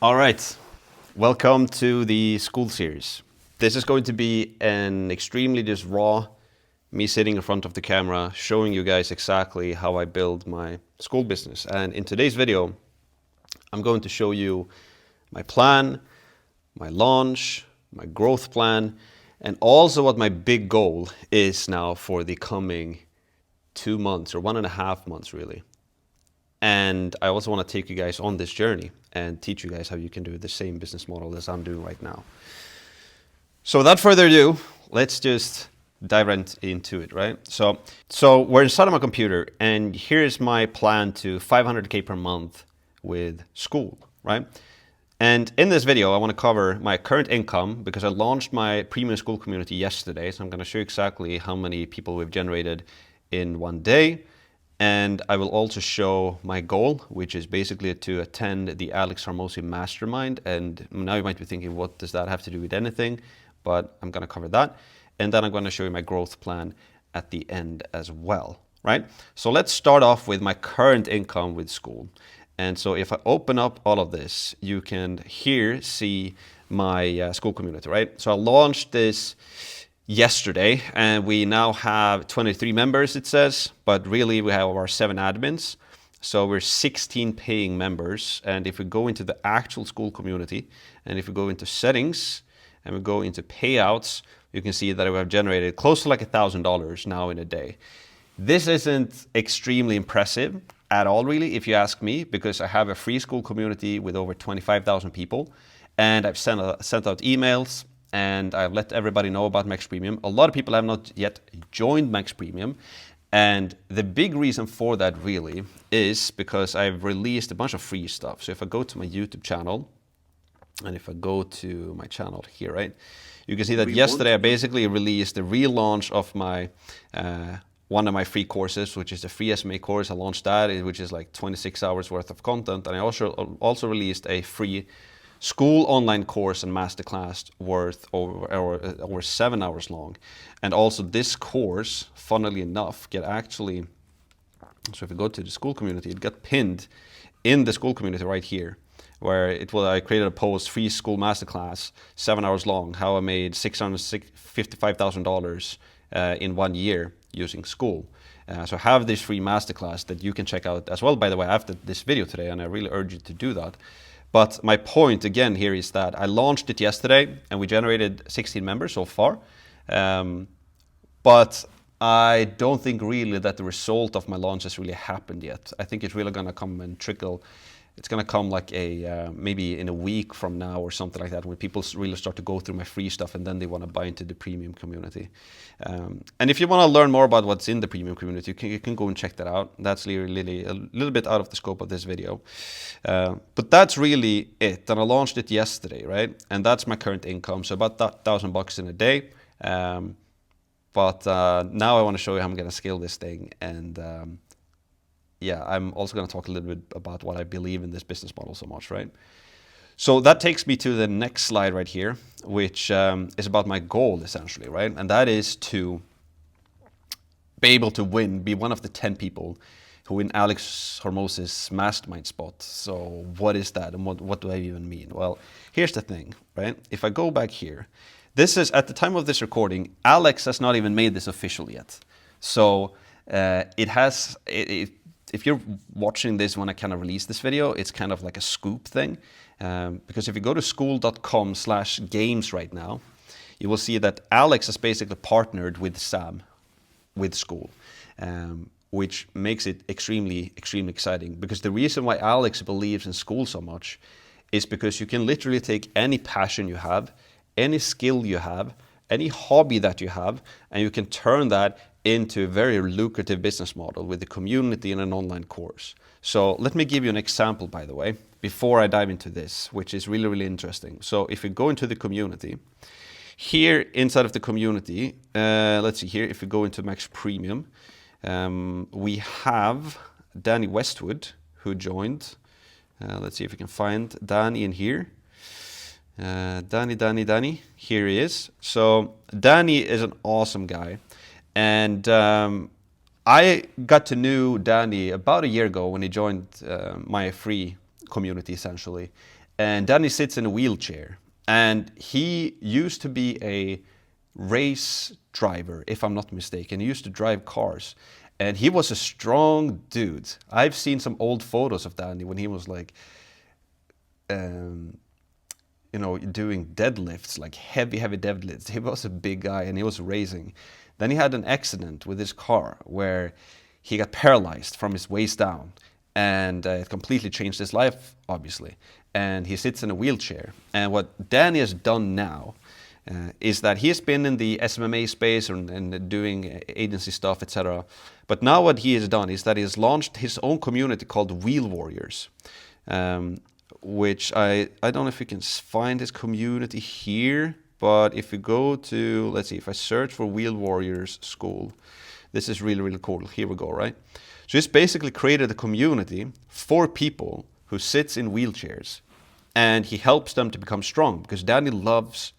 All right, welcome to the school series. This is going to be an extremely just raw, me sitting in front of the camera, showing you guys exactly how I build my school business. And in today's video, I'm going to show you my plan, my launch, my growth plan, and also what my big goal is now for the coming 2 months or 1.5 months really. And I also want to take you guys on this journey and teach you guys how you can do the same business model as I'm doing right now. So without further ado, let's just dive right into it, right? So we're inside of my computer, and here's my plan to 500K per month with school, right? And in this video, I want to cover my current income because I launched my premium school community yesterday. So I'm going to show you exactly how many people we've generated in one day. And I will also show my goal, which is basically to attend the Alex Hormozi Mastermind. And now you might be thinking, what does that have to do with anything? But I'm going to cover that. And then I'm going to show you my growth plan at the end as well, right? So let's start off with my current income with school. And so if I open up all of this, you can here see my school community, right? So I launched this yesterday, and we now have 23 members, it says, but really we have our 7 admins. So we're 16 paying members. And if we go into the actual school community, and if we go into settings, and we go into payouts, you can see that we have generated close to like $1,000 now in a day. This isn't extremely impressive at all, really, if you ask me, because I have a free school community with over 25,000 people, and I've sent out emails, and I've let everybody know about Max Premium. A lot of people have not yet joined Max Premium. And the big reason for that really is because I've released a bunch of free stuff. So if I go to my YouTube channel, and if I go to my channel here, right, you can see that yesterday I basically released the relaunch of my one of my free courses, which is the free SMA course. I launched that, which is like 26 hours worth of content. And I also released a free school online course and masterclass worth over 7 hours long. And also this course, funnily enough, so if you go to the school community, it got pinned in the school community right here, where I created a post, free school masterclass, 7 hours long, how I made $655,000 in 1 year using school. So I have this free masterclass that you can check out as well, by the way, after this video today, and I really urge you to do that. But my point again here is that I launched it yesterday and we generated 16 members so far. But I don't think really that the result of my launch has really happened yet. I think it's really going to come and trickle. It's going to come like maybe in a week from now or something like that, when people really start to go through my free stuff and then they want to buy into the premium community. And if you want to learn more about what's in the premium community, you can go and check that out. That's really a little bit out of the scope of this video. But that's really it. And I launched it yesterday, right? And that's my current income. So about $1,000 in a day. But now I want to show you how I'm going to scale this thing. And yeah, I'm also going to talk a little bit about what I believe in this business model so much, right? So that takes me to the next slide right here, which is about my goal essentially, right? And that is to be able to be one of the 10 people who win Alex Hormozi's mastermind spot. So what is that, and what do I even mean? Well, here's the thing, right? If I go back here, this is at the time of this recording, Alex has not even made this official yet. So if you're watching this when I kind of release this video, it's kind of like a scoop thing. Because if you go to school.com/games right now, you will see that Alex has basically partnered with Sam, with school, which makes it extremely, extremely exciting. Because the reason why Alex believes in school so much is because you can literally take any passion you have, any skill you have, any hobby that you have, and you can turn that into a very lucrative business model with the community in an online course. So let me give you an example, by the way, before I dive into this, which is really, really interesting. So if you go into the community, here inside of the community, let's see here, if we go into Max Premium, we have Danny Westwood who joined. Let's see if we can find Danny in here. Danny, here he is. So Danny is an awesome guy. And I got to know Danny about a year ago when he joined my free community, essentially. And Danny sits in a wheelchair. And he used to be a race driver, if I'm not mistaken. He used to drive cars. And he was a strong dude. I've seen some old photos of Danny when he was like, doing deadlifts, like heavy deadlifts. He was a big guy and he was racing. Then he had an accident with his car where he got paralyzed from his waist down, and it completely changed his life, obviously. And he sits in a wheelchair. And what Danny has done now is that he has been in the SMMA space and doing agency stuff, etc. But now what he has done is that he has launched his own community called Wheel Warriors, which I don't know if you can find his community here, but if you go to, let's see, if I search for Wheel Warriors School, this is really, really cool. Here we go, right? So he's basically created a community for people who sits in wheelchairs, and he helps them to become strong because Danny loves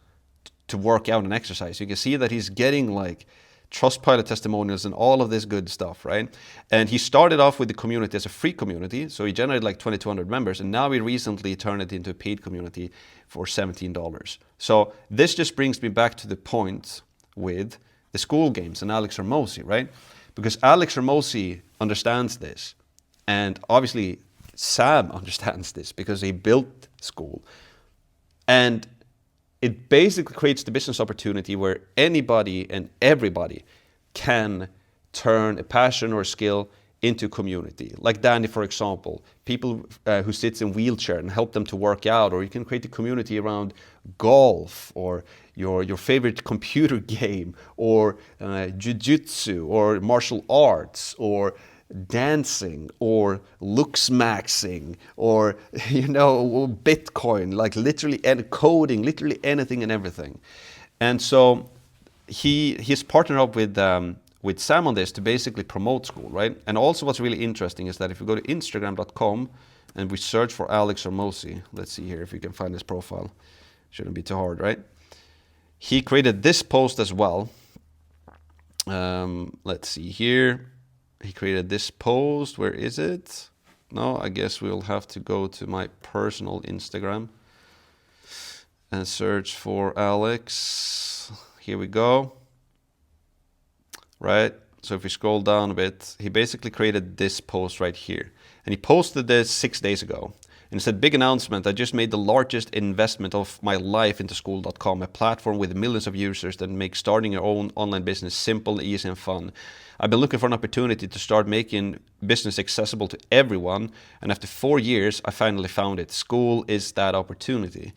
to work out and exercise. You can see that he's getting like Trustpilot testimonials and all of this good stuff, right? And he started off with the community as a free community, so he generated like 2,200 members, and now he recently turned it into a paid community for $17. So this just brings me back to the point with the school games and Alex Hormozi, right? Because Alex Hormozi understands this, and obviously Sam understands this because he built school. And it basically creates the business opportunity where anybody and everybody can turn a passion or a skill into community. Like Danny, for example, people who sits in wheelchair and help them to work out, or you can create a community around golf or your favorite computer game, or jiu-jitsu or martial arts, or dancing, or looks maxing, or Bitcoin, like literally, and coding, literally anything and everything. And so he's partnered up with Sam on this to basically promote school, right? And also what's really interesting is that if you go to Instagram.com and we search for Alex Hormozi, let's see here if you can find his profile. Shouldn't be too hard, right? He created this post as well. Let's see here. He created this post. Where is it? No, I guess we'll have to go to my personal Instagram and search for Alex. Here we go. Right? So if we scroll down a bit, he basically created this post right here. And he posted this 6 days ago. And he said, big announcement, I just made the largest investment of my life into Skool.com, a platform with millions of users that make starting your own online business simple, easy, and fun. I've been looking for an opportunity to start making business accessible to everyone. And after 4 years, I finally found it. Skool is that opportunity.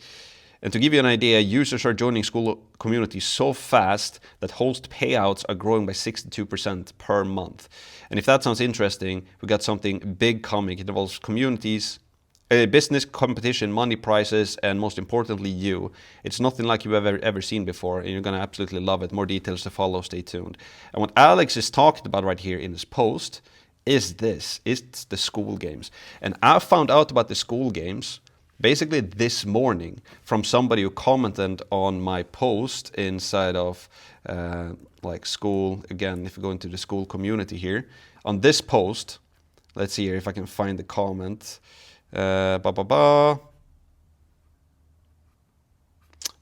And to give you an idea, users are joining Skool community so fast that host payouts are growing by 62% per month. And if that sounds interesting, we got something big coming. It involves communities, business, competition, money, prizes, and most importantly, you. It's nothing like you've ever seen before, and you're going to absolutely love it. More details to follow. Stay tuned. And what Alex is talking about right here in this post is this. It's the school games. And I found out about the school games basically this morning from somebody who commented on my post inside of like Skool. Again, if you go into the Skool community here, on this post, let's see here if I can find the comment.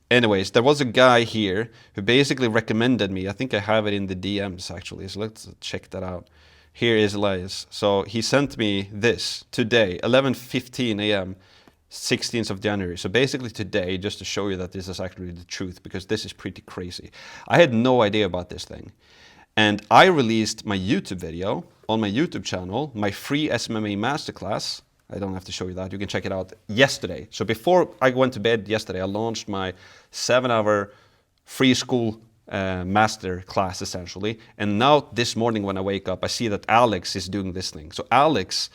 Anyways, there was a guy here who basically recommended me. I think I have it in the DMs actually, so let's check that out. Here is Elias. So he sent me this today, 11:15 a.m., 16th of January. So basically today, just to show you that this is actually the truth, because this is pretty crazy. I had no idea about this thing. And I released my YouTube video on my YouTube channel, my free SMMA masterclass. I don't have to show you that. You can check it out yesterday. So before I went to bed yesterday, I launched my 7-hour free Skool master class, essentially. And now this morning when I wake up, I see that Alex is doing this thing. So Alex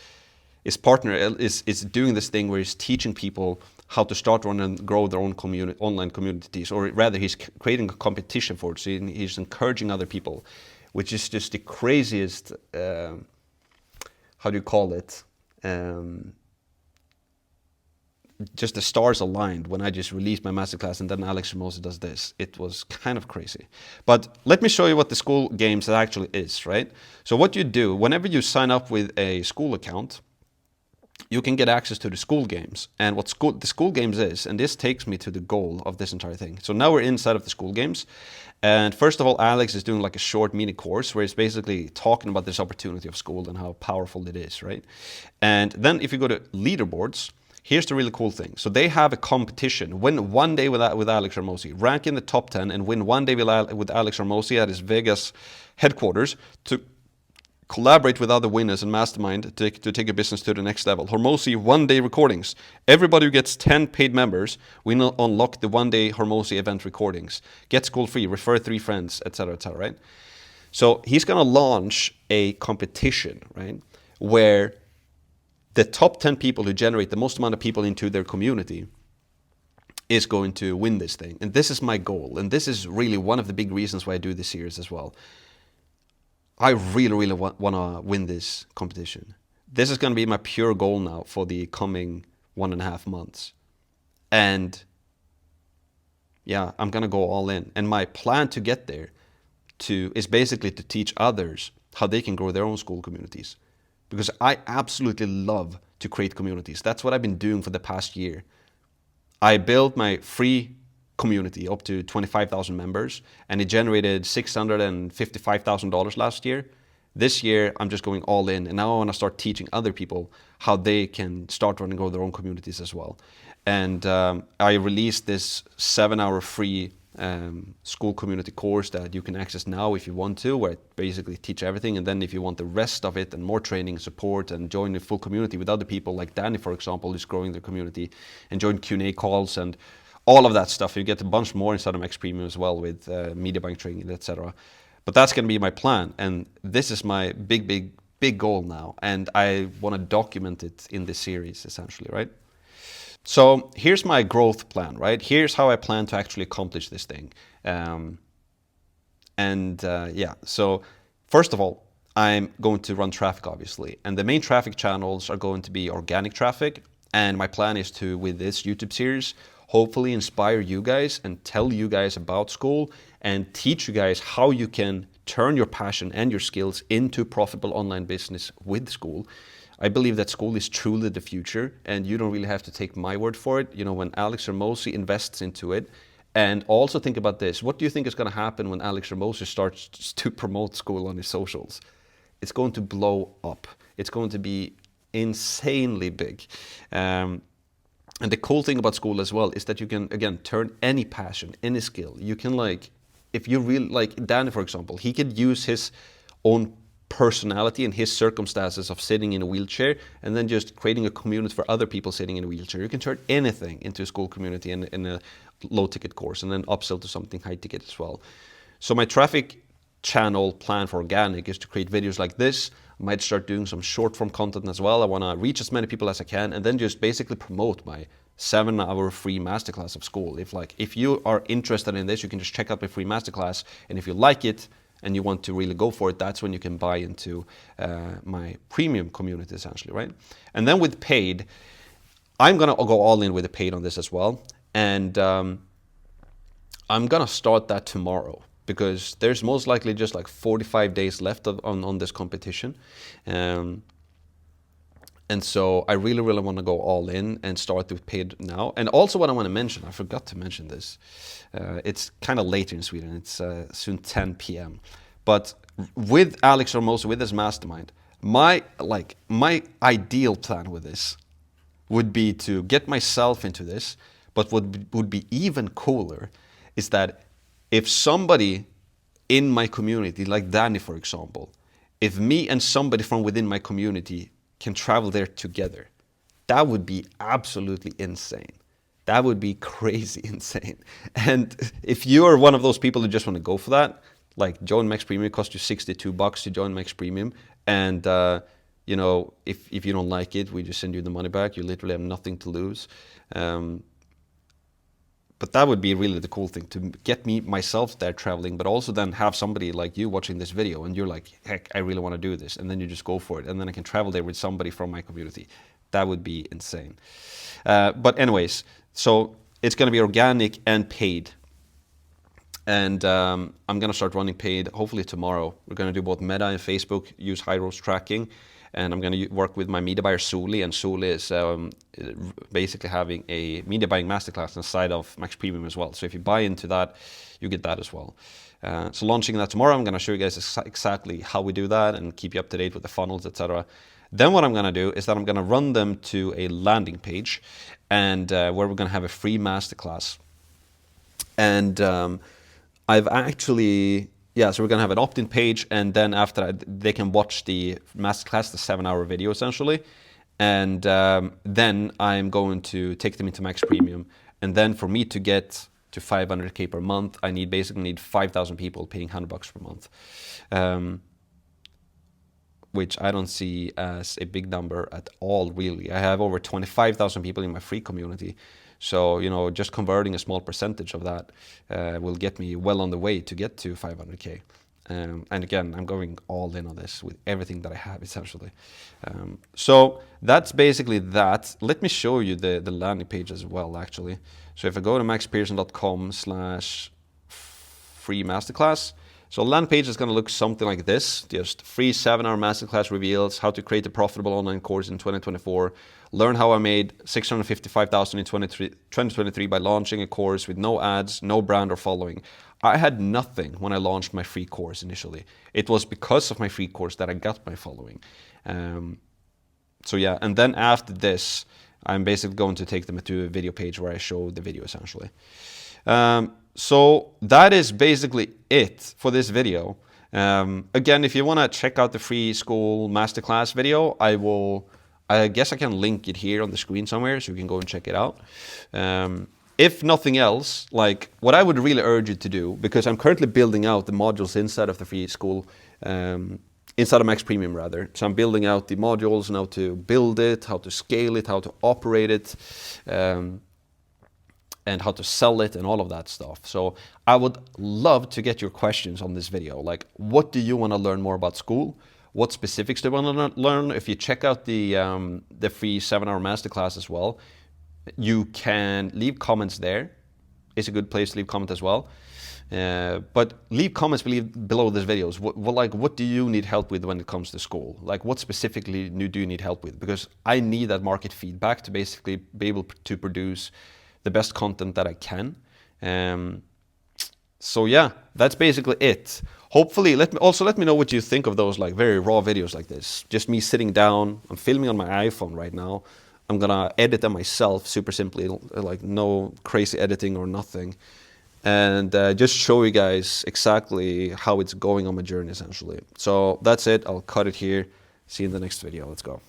is doing this thing where he's teaching people how to start, run, and grow their own online communities, or rather he's creating a competition for it. So he's encouraging other people, which is just the craziest, how do you call it? Just the stars aligned when I just released my masterclass, and then Alex Hormozi does this. It was kind of crazy. But let me show you what the Skool games actually is, right? So what you do, whenever you sign up with a Skool account, you can get access to the school games. And what the school games is, and this takes me to the goal of this entire thing. So now we're inside of the school games. And first of all, Alex is doing like a short mini course where it's basically talking about this opportunity of school and how powerful it is, right? And then if you go to leaderboards, here's the really cool thing. So they have a competition. Win one day with Alex Hormozi. Rank in the top 10 and win one day with Alex Hormozi at his Vegas headquarters to collaborate with other winners and mastermind to take a business to the next level. Hormozi one-day recordings. Everybody who gets 10 paid members will unlock the one-day Hormozi event recordings. Get school free, refer 3 friends, etc., right? So he's going to launch a competition, right, where the top 10 people who generate the most amount of people into their community is going to win this thing. And this is my goal. And this is really one of the big reasons why I do this series as well. I really, really want to win this competition. This is going to be my pure goal now for the coming 1.5 months. And yeah, I'm going to go all in. And my plan to get there is basically to teach others how they can grow their own school communities. Because I absolutely love to create communities. That's what I've been doing for the past year. I built my free community up to 25,000 members, and it generated $655,000 last year. This year, I'm just going all in, and now I want to start teaching other people how they can start running grow their own communities as well. And I released this 7-hour free school community course that you can access now if you want to, where I basically teach everything. And then if you want the rest of it and more training, support, and join the full community with other people like Danny, for example, who's growing their community, and join Q&A calls and all of that stuff. You get a bunch more inside of Max Premium as well with media buying training, etc. But that's going to be my plan. And this is my big goal now. And I want to document it in this series, essentially, right? So here's my growth plan, right? Here's how I plan to actually accomplish this thing. So first of all, I'm going to run traffic, obviously. And the main traffic channels are going to be organic traffic. And my plan is to, with this YouTube series, hopefully inspire you guys and tell you guys about school and teach you guys how you can turn your passion and your skills into profitable online business with school. I believe that school is truly the future, and you don't really have to take my word for it. You know, when Alex Hormozi invests into it, and also think about this. What do you think is going to happen when Alex Hormozi starts to promote school on his socials? It's going to blow up. It's going to be insanely big. And the cool thing about school as well is that you can, again, turn any passion, any skill. You can, like, if you really, like Danny, for example, he could use his own personality and his circumstances of sitting in a wheelchair and then just creating a community for other people sitting in a wheelchair. You can turn anything into a school community in a low-ticket course and then upsell to something high-ticket as well. So my traffic channel plan for organic is to create videos like this. I might start doing some short-form content as well. I want to reach as many people as I can and then just basically promote my 7-hour free masterclass of school. If you are interested in this, you can just check out my free masterclass, and if you like it and you want to really go for it, that's when you can buy into my premium community, essentially, right? And then with paid, I'm gonna go all in with the paid on this as well, and I'm gonna start that tomorrow, because there's most likely just like 45 days left on this competition. And so I really, really want to go all in and start with paid now. And also what I want to mention, I forgot to mention this. It's kind of late in Sweden. It's soon 10 p.m. But with Alex Hormozi, with his mastermind, my ideal plan with this would be to get myself into this. But what would be even cooler is that if somebody in my community, like Danny, for example, if me and somebody from within my community can travel there together, that would be absolutely insane. That would be crazy insane. And if you are one of those people who just want to go for that, like join Max Premium. It costs you $62 to join Max Premium. And if you don't like it, we just send you the money back. You literally have nothing to lose. But that would be really the cool thing, to get myself there traveling, but also then have somebody like you watching this video and you're like, heck, I really want to do this. And then you just go for it. And then I can travel there with somebody from my community. That would be insane. But anyways, so it's going to be organic and paid. And I'm going to start running paid hopefully tomorrow. We're going to do both Meta and Facebook, use Hyros tracking. and I'm going to work with my media buyer Suli, and Suli is basically having a media buying masterclass inside of Max Premium as well. So if you buy into that, you get that as well. So launching that tomorrow, I'm going to show you guys exactly how we do that and keep you up to date with the funnels, etc. Then what I'm going to do is that I'm going to run them to a landing page, and where we're going to have a free masterclass. And I've actually, so we're going to have an opt-in page, and then after that, they can watch the masterclass, the 7-hour video essentially. And then I'm going to take them into Max Premium. And then for me to get to 500K per month, I basically need 5,000 people paying $100 per month. Which I don't see as a big number at all, really. I have over 25,000 people in my free community. So, just converting a small percentage of that will get me well on the way to get to 500K. And again, I'm going all in on this with everything that I have, essentially. So that's basically that. Let me show you the landing page as well, actually. So if I go to maxpearson.com/free masterclass, so landing page is going to look something like this. Just free 7-hour masterclass reveals how to create a profitable online course in 2024. Learn how I made $655,000 in 2023 by launching a course with no ads, no brand or following. I had nothing when I launched my free course initially. It was because of my free course that I got my following. So yeah, and then after this, I'm basically going to take them to a video page where I show the video essentially. So that is basically it for this video. Again, if you want to check out the free school masterclass video, I guess I can link it here on the screen somewhere, so you can go and check it out. If nothing else, like what I would really urge you to do, because I'm currently building out the modules inside of the free school, inside of Max Premium rather. So I'm building out the modules and how to build it, how to scale it, how to operate it, and how to sell it and all of that stuff. So I would love to get your questions on this video. Like, what do you want to learn more about school? What specifics do you want to learn? If you check out the free 7-hour masterclass as well, you can leave comments there. It's a good place to leave comment as well. But leave comments below this videos. What do you need help with when it comes to school? Like, what specifically do you need help with? Because I need that market feedback to basically be able to produce the best content that I can. So yeah, that's basically it. Hopefully, let me know what you think of those like very raw videos like this. Just me sitting down. I'm filming on my iPhone right now. I'm gonna edit them myself, super simply, like no crazy editing or nothing. And just show you guys exactly how it's going on my journey, essentially. So that's it. I'll cut it here. See you in the next video. Let's go.